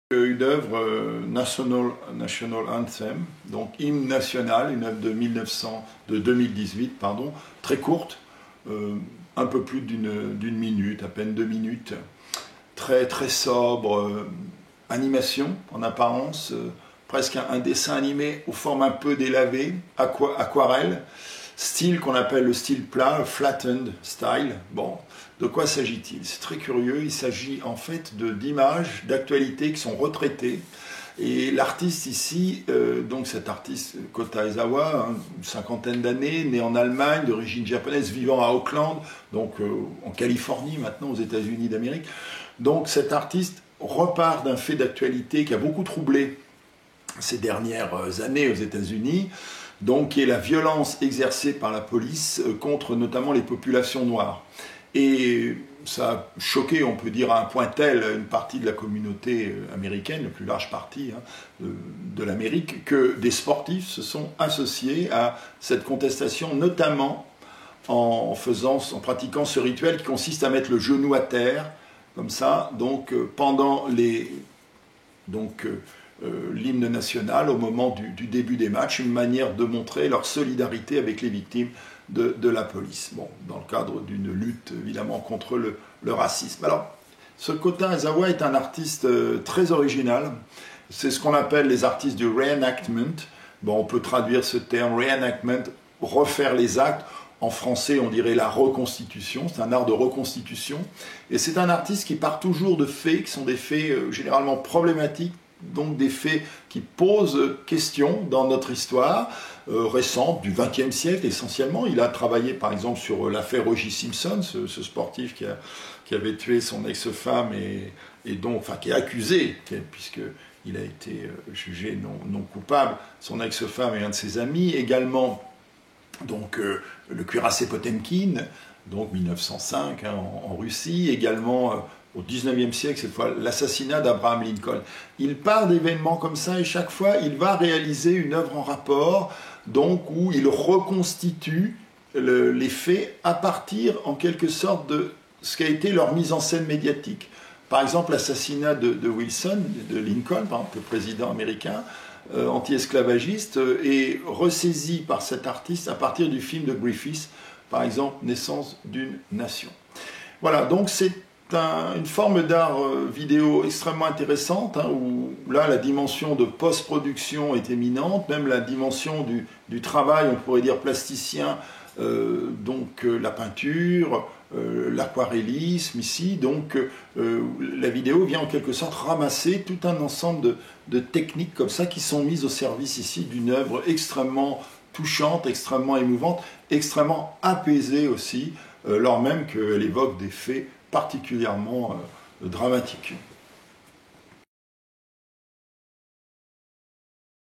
Une œuvre National Anthem, donc hymne national, une œuvre de 2018, pardon, très courte, un peu plus d'une minute, à peine 2 minutes, très sobre, animation en apparence, presque un dessin animé aux formes un peu délavées, aquarelle, style qu'on appelle le style plat, flattened style. Bon, de quoi s'agit-il? C'est très curieux, il s'agit en fait d'images, d'actualités qui sont retraitées. Et l'artiste ici, donc cet artiste Kota Aizawa, une cinquantaine d'années, né en Allemagne, d'origine japonaise, vivant à Oakland, donc en Californie maintenant, aux États-Unis d'Amérique. Donc cet artiste repart d'un fait d'actualité qui a beaucoup troublé ces dernières années aux États-Unis, donc qui est la violence exercée par la police contre notamment les populations noires. Et ça a choqué, on peut dire, à un point tel une partie de la communauté américaine, la plus large partie de l'Amérique, que des sportifs se sont associés à cette contestation, notamment en pratiquant ce rituel qui consiste à mettre le genou à terre, comme ça, donc pendant l'hymne national au moment du début des matchs, une manière de montrer leur solidarité avec les victimes de la police, bon, dans le cadre d'une lutte évidemment contre le racisme. Alors, ce Kota Aizawa est un artiste très original, c'est ce qu'on appelle les artistes du reenactment. Bon, on peut traduire ce terme reenactment, refaire les actes. En français, on dirait la reconstitution, c'est un art de reconstitution. Et c'est un artiste qui part toujours de faits, qui sont des faits généralement problématiques, donc des faits qui posent question dans notre histoire récente, du XXe siècle essentiellement. Il a travaillé par exemple sur l'affaire O.J. Simpson, ce sportif qui avait tué son ex-femme et donc, enfin, qui est accusé, puisqu'il a été jugé non coupable, son ex-femme et un de ses amis. Également, donc, le cuirassé Potemkin, donc 1905 en Russie. Également, au XIXe siècle, cette fois, l'assassinat d'Abraham Lincoln. Il part d'événements comme ça et chaque fois, il va réaliser une œuvre en rapport, donc où il reconstitue les faits à partir, en quelque sorte, de ce qu'a été leur mise en scène médiatique. Par exemple, l'assassinat de Wilson, de Lincoln, par exemple, le président américain, anti-esclavagiste, est ressaisi par cet artiste à partir du film de Griffith, par exemple, Naissance d'une nation. Voilà, donc c'est une forme d'art vidéo extrêmement intéressante, hein, où là la dimension de post-production est éminente, même la dimension du travail, on pourrait dire plasticien, donc la peinture, l'aquarellisme ici, donc la vidéo vient en quelque sorte ramasser tout un ensemble de techniques comme ça qui sont mises au service ici d'une œuvre extrêmement touchante, extrêmement émouvante, extrêmement apaisée aussi, lors même qu'elle évoque des faits particulièrement dramatiques.